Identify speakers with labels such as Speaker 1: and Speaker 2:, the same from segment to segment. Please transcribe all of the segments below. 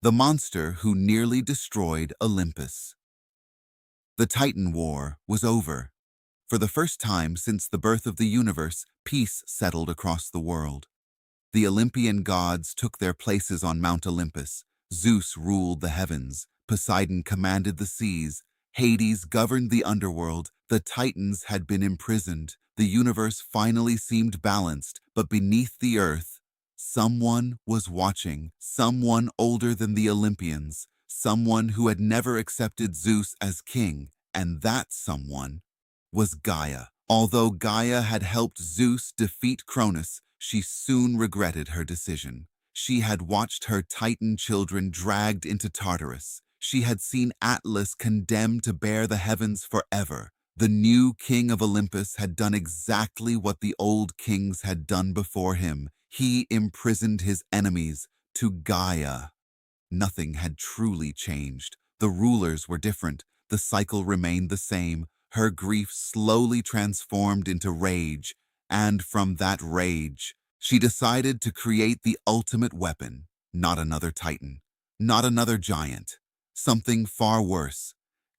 Speaker 1: the monster who nearly destroyed Olympus. The Titan War was over. For the first time since the birth of the universe, peace settled across the world. The Olympian gods took their places on Mount Olympus. Zeus ruled the heavens, Poseidon commanded the seas, Hades governed the underworld, the Titans had been imprisoned. The universe finally seemed balanced, but beneath the earth, someone was watching, someone older than the Olympians, someone who had never accepted Zeus as king, and that someone was Gaia. Although Gaia had helped Zeus defeat Cronus, she soon regretted her decision. She had watched her Titan children dragged into Tartarus. She had seen Atlas condemned to bear the heavens forever. The new king of Olympus had done exactly what the old kings had done before him. He imprisoned his enemies to Gaia. Nothing had truly changed. The rulers were different. The cycle remained the same. Her grief slowly transformed into rage, and from that rage, she decided to create the ultimate weapon. Not another Titan, not another giant, something far worse.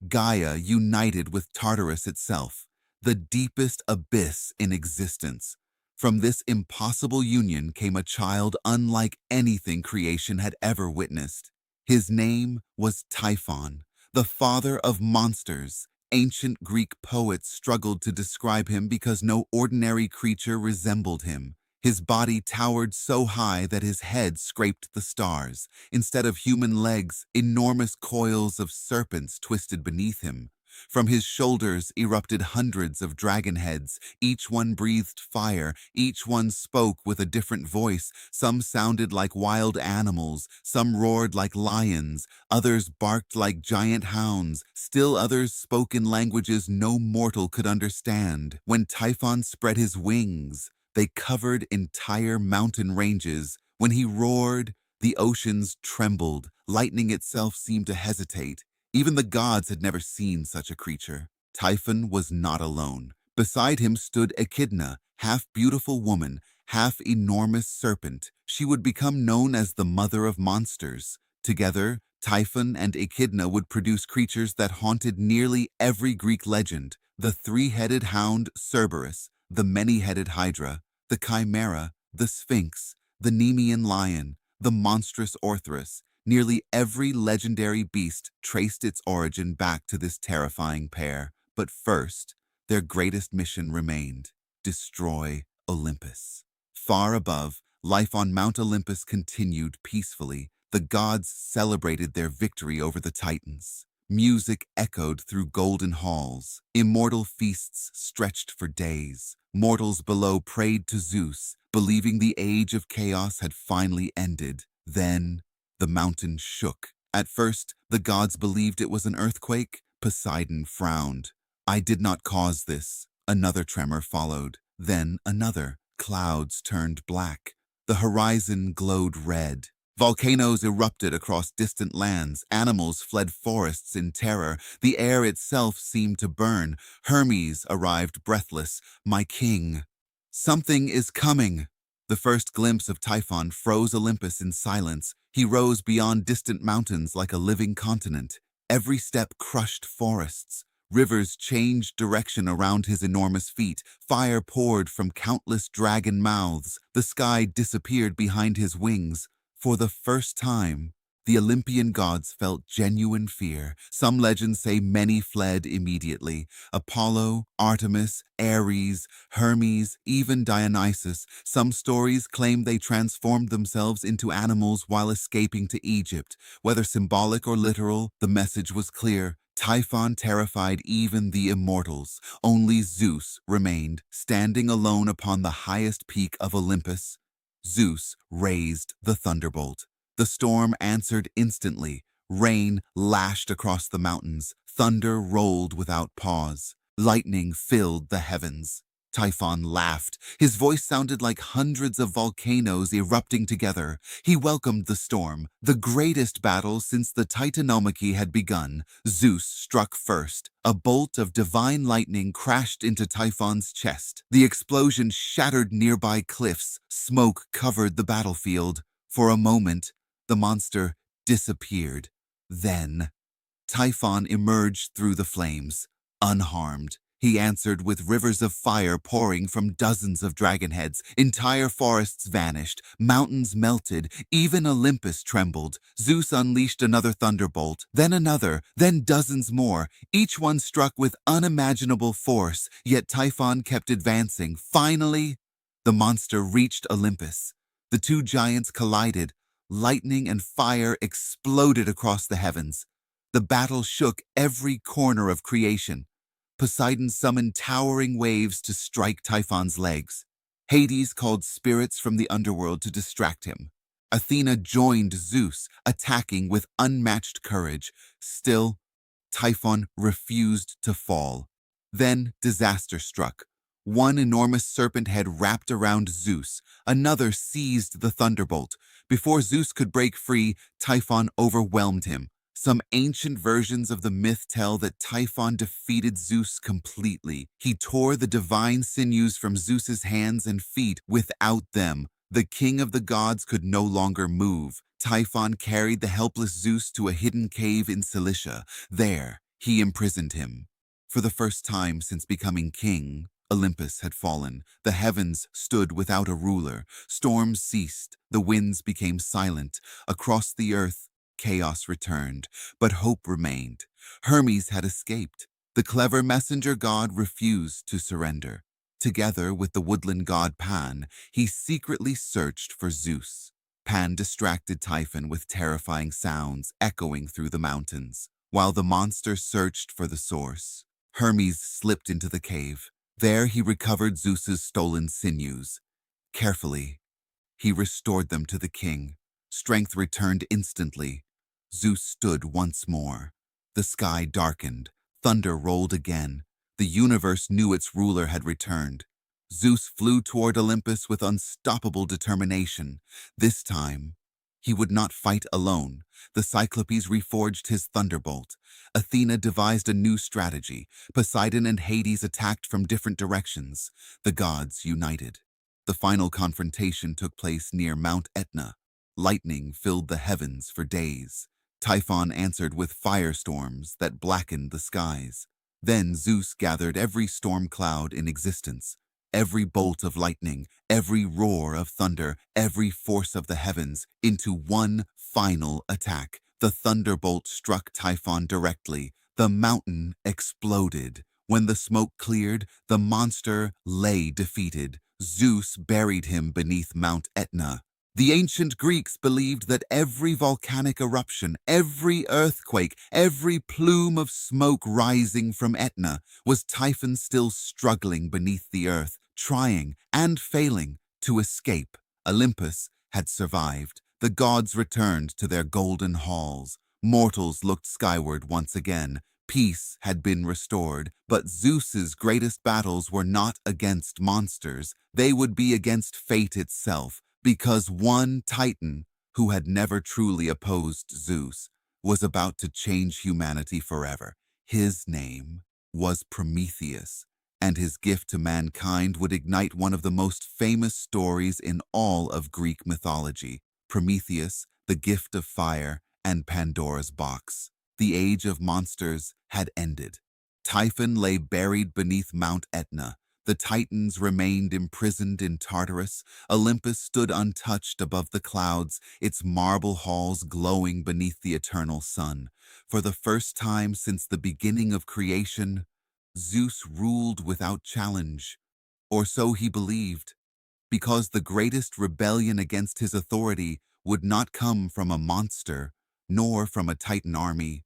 Speaker 1: Gaia united with Tartarus itself, the deepest abyss in existence. From this impossible union came a child unlike anything creation had ever witnessed. His name was Typhon, the father of monsters. Ancient Greek poets struggled to describe him because no ordinary creature resembled him. His body towered so high that his head scraped the stars. Instead of human legs, enormous coils of serpents twisted beneath him. From his shoulders erupted hundreds of dragon heads. Each one breathed fire. Each one spoke with a different voice. Some sounded like wild animals. Some roared like lions. Others barked like giant hounds. Still others spoke in languages no mortal could understand. When Typhon spread his wings, they covered entire mountain ranges. When he roared, the oceans trembled. Lightning itself seemed to hesitate. Even the gods had never seen such a creature. Typhon was not alone. Beside him stood Echidna, half-beautiful woman, half-enormous serpent. She would become known as the mother of monsters. Together, Typhon and Echidna would produce creatures that haunted nearly every Greek legend: the three-headed hound Cerberus, the many-headed Hydra, the Chimera, the Sphinx, the Nemean lion, the monstrous Orthrus. Nearly every legendary beast traced its origin back to this terrifying pair. But first, their greatest mission remained: destroy Olympus. Far above, life on Mount Olympus continued peacefully. The gods celebrated their victory over the Titans. Music echoed through golden halls. Immortal feasts stretched for days. Mortals below prayed to Zeus, believing the age of chaos had finally ended. Then, the mountain shook. At first, the gods believed it was an earthquake. Poseidon frowned. "I did not cause this." Another tremor followed. Then another. Clouds turned black. The horizon glowed red. Volcanoes erupted across distant lands. Animals fled forests in terror. The air itself seemed to burn. Hermes arrived breathless. "My king." "Something is coming." The first glimpse of Typhon froze Olympus in silence. He rose beyond distant mountains like a living continent. Every step crushed forests. Rivers changed direction around his enormous feet. Fire poured from countless dragon mouths. The sky disappeared behind his wings. For the first time, the Olympian gods felt genuine fear. Some legends say many fled immediately. Apollo, Artemis, Ares, Hermes, even Dionysus. Some stories claim they transformed themselves into animals while escaping to Egypt. Whether symbolic or literal, the message was clear. Typhon terrified even the immortals. Only Zeus remained, standing alone upon the highest peak of Olympus. Zeus raised the thunderbolt. The storm answered instantly. Rain lashed across the mountains. Thunder rolled without pause. Lightning filled the heavens. Typhon laughed. His voice sounded like hundreds of volcanoes erupting together. He welcomed the storm, the greatest battle since the Titanomachy had begun. Zeus struck first. A bolt of divine lightning crashed into Typhon's chest. The explosion shattered nearby cliffs. Smoke covered the battlefield. For a moment, the monster disappeared. Then, Typhon emerged through the flames, unharmed. He answered with rivers of fire pouring from dozens of dragon heads. Entire forests vanished, mountains melted, even Olympus trembled. Zeus unleashed another thunderbolt, then another, then dozens more. Each one struck with unimaginable force, yet Typhon kept advancing. Finally, the monster reached Olympus. The two giants collided. Lightning and fire exploded across the heavens. The battle shook every corner of creation. Poseidon summoned towering waves to strike Typhon's legs. Hades called spirits from the underworld to distract him. Athena joined Zeus, attacking with unmatched courage. Still, Typhon refused to fall. Then disaster struck. One enormous serpent head wrapped around Zeus. Another seized the thunderbolt. Before Zeus could break free, Typhon overwhelmed him. Some ancient versions of the myth tell that Typhon defeated Zeus completely. He tore the divine sinews from Zeus's hands and feet. Without them, the king of the gods could no longer move. Typhon carried the helpless Zeus to a hidden cave in Cilicia. There, he imprisoned him. For the first time since becoming king, Olympus had fallen. The heavens stood without a ruler. Storms ceased. The winds became silent. Across the earth, chaos returned, but hope remained. Hermes had escaped. The clever messenger god refused to surrender. Together with the woodland god Pan, he secretly searched for Zeus. Pan distracted Typhon with terrifying sounds echoing through the mountains. While the monster searched for the source, Hermes slipped into the cave. There he recovered Zeus's stolen sinews. Carefully, he restored them to the king. Strength returned instantly. Zeus stood once more. The sky darkened. Thunder rolled again. The universe knew its ruler had returned. Zeus flew toward Olympus with unstoppable determination. This time, he would not fight alone. The Cyclopes reforged his thunderbolt. Athena devised a new strategy. Poseidon and Hades attacked from different directions. The gods united. The final confrontation took place near Mount Etna. Lightning filled the heavens for days. Typhon answered with firestorms that blackened the skies. Then Zeus gathered every storm cloud in existence, every bolt of lightning, every roar of thunder, every force of the heavens, into one final attack. The thunderbolt struck Typhon directly. The mountain exploded. When the smoke cleared, the monster lay defeated. Zeus buried him beneath Mount Etna. The ancient Greeks believed that every volcanic eruption, every earthquake, every plume of smoke rising from Etna was Typhon still struggling beneath the earth, trying and failing to escape. Olympus had survived. The gods returned to their golden halls. Mortals looked skyward once again. Peace had been restored, but Zeus's greatest battles were not against monsters. They would be against fate itself, because one Titan, who had never truly opposed Zeus, was about to change humanity forever. His name was Prometheus, and his gift to mankind would ignite one of the most famous stories in all of Greek mythology. Prometheus, the gift of fire, and Pandora's box. The age of monsters had ended. Typhon lay buried beneath Mount Etna. The Titans remained imprisoned in Tartarus. Olympus stood untouched above the clouds, its marble halls glowing beneath the eternal sun. For the first time since the beginning of creation, Zeus ruled without challenge, or so he believed, because the greatest rebellion against his authority would not come from a monster, nor from a Titan army,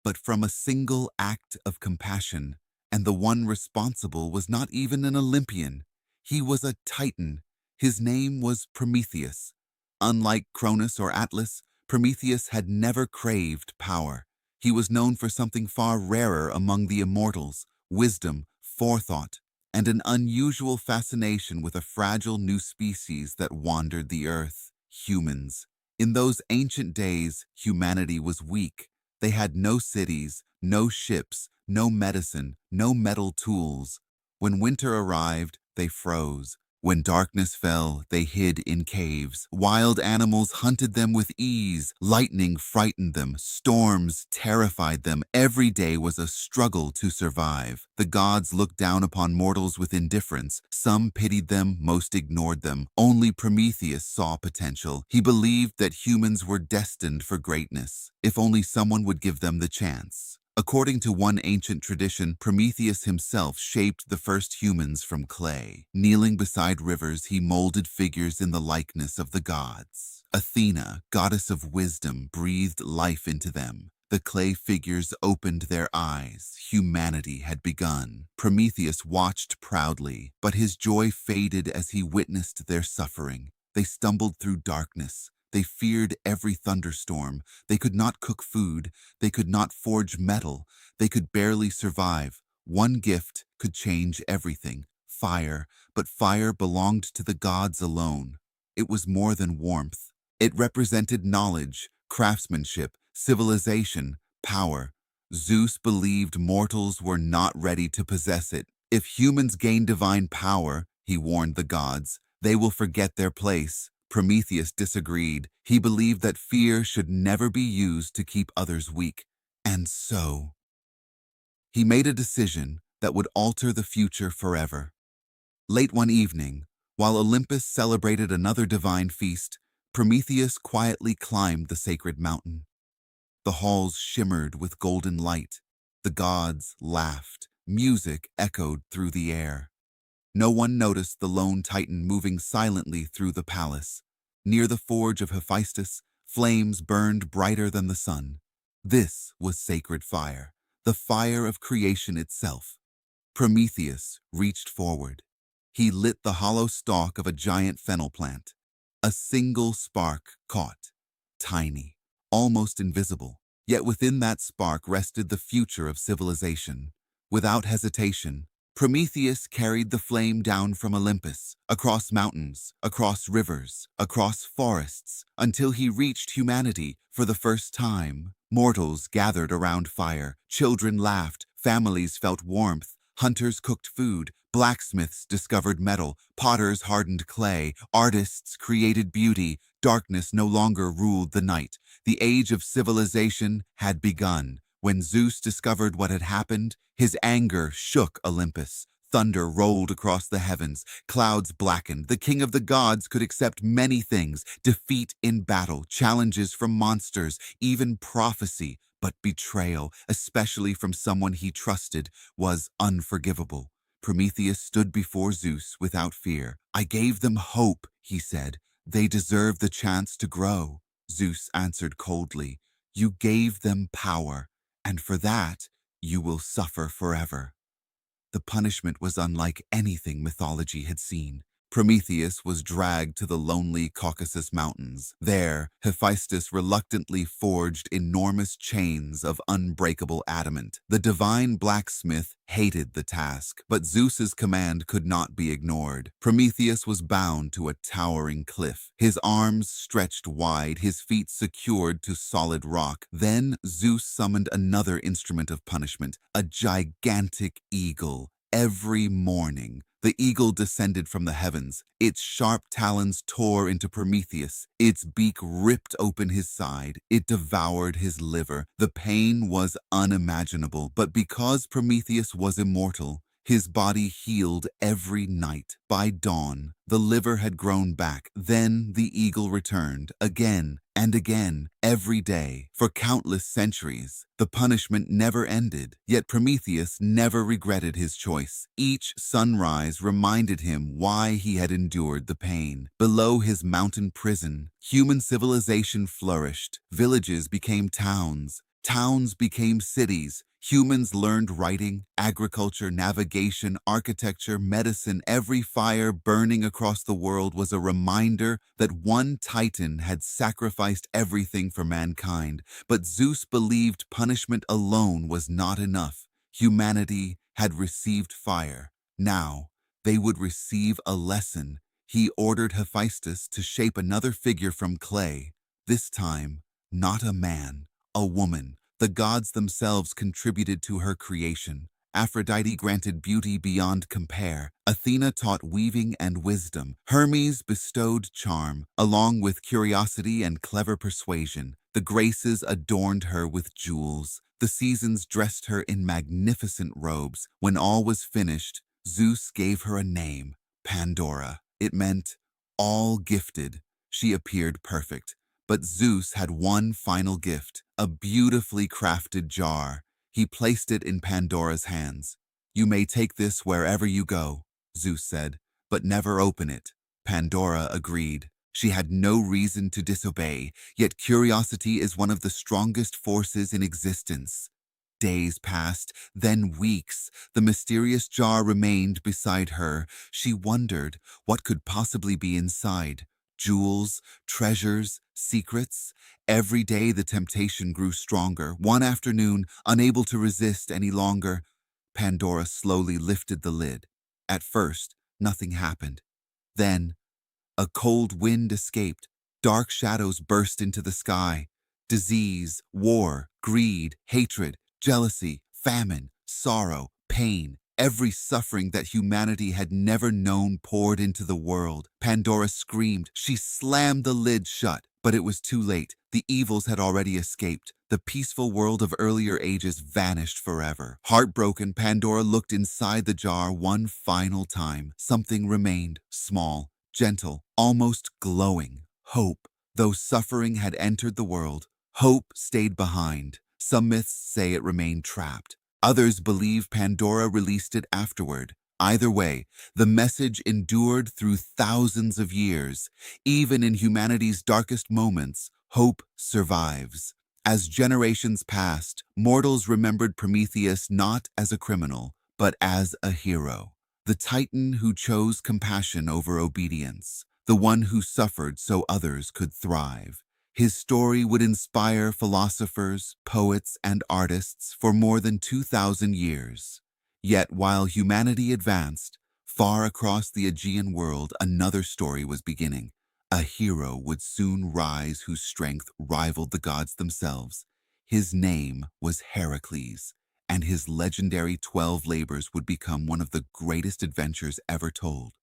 Speaker 1: but from a single act of compassion. And the one responsible was not even an Olympian. He was a Titan. His name was Prometheus. Unlike Cronus or Atlas, Prometheus had never craved power. He was known for something far rarer among the immortals: wisdom, forethought, and an unusual fascination with a fragile new species that wandered the earth: humans. In those ancient days, humanity was weak. They had no cities, no ships, no medicine, no metal tools. When winter arrived, they froze. When darkness fell, they hid in caves. Wild animals hunted them with ease. Lightning frightened them. Storms terrified them. Every day was a struggle to survive. The gods looked down upon mortals with indifference. Some pitied them, most ignored them. Only Prometheus saw potential. He believed that humans were destined for greatness, if only someone would give them the chance. According to one ancient tradition, Prometheus himself shaped the first humans from clay. Kneeling beside rivers, he molded figures in the likeness of the gods. Athena, goddess of wisdom, breathed life into them. The clay figures opened their eyes. Humanity had begun. Prometheus watched proudly, but his joy faded as he witnessed their suffering. They stumbled through darkness. They feared every thunderstorm. They could not cook food. They could not forge metal. They could barely survive. One gift could change everything: fire. But fire belonged to the gods alone. It was more than warmth. It represented knowledge, craftsmanship, civilization, power. Zeus believed mortals were not ready to possess it. If humans gain divine power, he warned the gods, they will forget their place. Prometheus disagreed. He believed that fear should never be used to keep others weak. And so, he made a decision that would alter the future forever. Late one evening, while Olympus celebrated another divine feast, Prometheus quietly climbed the sacred mountain. The halls shimmered with golden light. The gods laughed. Music echoed through the air. No one noticed the lone Titan moving silently through the palace. Near the forge of Hephaestus, flames burned brighter than the sun. This was sacred fire, the fire of creation itself. Prometheus reached forward. He lit the hollow stalk of a giant fennel plant. A single spark caught, tiny, almost invisible. Yet within that spark rested the future of civilization. Without hesitation, Prometheus carried the flame down from Olympus, across mountains, across rivers, across forests, until he reached humanity for the first time. Mortals gathered around fire. Children laughed. Families felt warmth. Hunters cooked food. Blacksmiths discovered metal. Potters hardened clay. Artists created beauty. Darkness no longer ruled the night. The age of civilization had begun. When Zeus discovered what had happened, his anger shook Olympus. Thunder rolled across the heavens. Clouds blackened. The king of the gods could accept many things: defeat in battle, challenges from monsters, even prophecy. But betrayal, especially from someone he trusted, was unforgivable. Prometheus stood before Zeus without fear. "I gave them hope," he said. "They deserve the chance to grow." Zeus answered coldly, "You gave them power, and for that you will suffer forever." The punishment was unlike anything mythology had seen. Prometheus was dragged to the lonely Caucasus Mountains. There, Hephaestus reluctantly forged enormous chains of unbreakable adamant. The divine blacksmith hated the task, but Zeus's command could not be ignored. Prometheus was bound to a towering cliff, his arms stretched wide, his feet secured to solid rock. Then Zeus summoned another instrument of punishment, a gigantic eagle. Every morning, the eagle descended from the heavens. Its sharp talons tore into Prometheus. Its beak ripped open his side. It devoured his liver. The pain was unimaginable, but because Prometheus was immortal, his body healed every night. By dawn, the liver had grown back. Then the eagle returned, again and again, every day, for countless centuries. The punishment never ended, yet Prometheus never regretted his choice. Each sunrise reminded him why he had endured the pain. Below his mountain prison, human civilization flourished. Villages became towns. Towns became cities. Humans learned writing, agriculture, navigation, architecture, medicine. Every fire burning across the world was a reminder that one Titan had sacrificed everything for mankind. But Zeus believed punishment alone was not enough. Humanity had received fire. Now, they would receive a lesson. He ordered Hephaestus to shape another figure from clay. This time, not a man, a woman. The gods themselves contributed to her creation. Aphrodite granted beauty beyond compare. Athena taught weaving and wisdom. Hermes bestowed charm, along with curiosity and clever persuasion. The Graces adorned her with jewels. The seasons dressed her in magnificent robes. When all was finished, Zeus gave her a name, Pandora. It meant all gifted. She appeared perfect. But Zeus had one final gift, a beautifully crafted jar. He placed it in Pandora's hands. "You may take this wherever you go," Zeus said, "but never open it." Pandora agreed. She had no reason to disobey, yet curiosity is one of the strongest forces in existence. Days passed, then weeks. The mysterious jar remained beside her. She wondered what could possibly be inside. Jewels, treasures, secrets. Every day the temptation grew stronger. One afternoon, unable to resist any longer, Pandora slowly lifted the lid. At first, nothing happened. Then, a cold wind escaped. Dark shadows burst into the sky. Disease, war, greed, hatred, jealousy, famine, sorrow, pain, every suffering that humanity had never known poured into the world. Pandora screamed. She slammed the lid shut, but it was too late. The evils had already escaped. The peaceful world of earlier ages vanished forever. Heartbroken, Pandora looked inside the jar one final time. Something remained, small, gentle, almost glowing. Hope. Though suffering had entered the world, hope stayed behind. Some myths say it remained trapped. Others believe Pandora released it afterward. Either way, the message endured through thousands of years. Even in humanity's darkest moments, hope survives. As generations passed, mortals remembered Prometheus not as a criminal, but as a hero. The Titan who chose compassion over obedience, the one who suffered so others could thrive. His story would inspire philosophers, poets, and artists for more than 2,000 years. Yet while humanity advanced, far across the Aegean world, another story was beginning. A hero would soon rise whose strength rivaled the gods themselves. His name was Heracles, and his legendary 12 labors would become one of the greatest adventures ever told.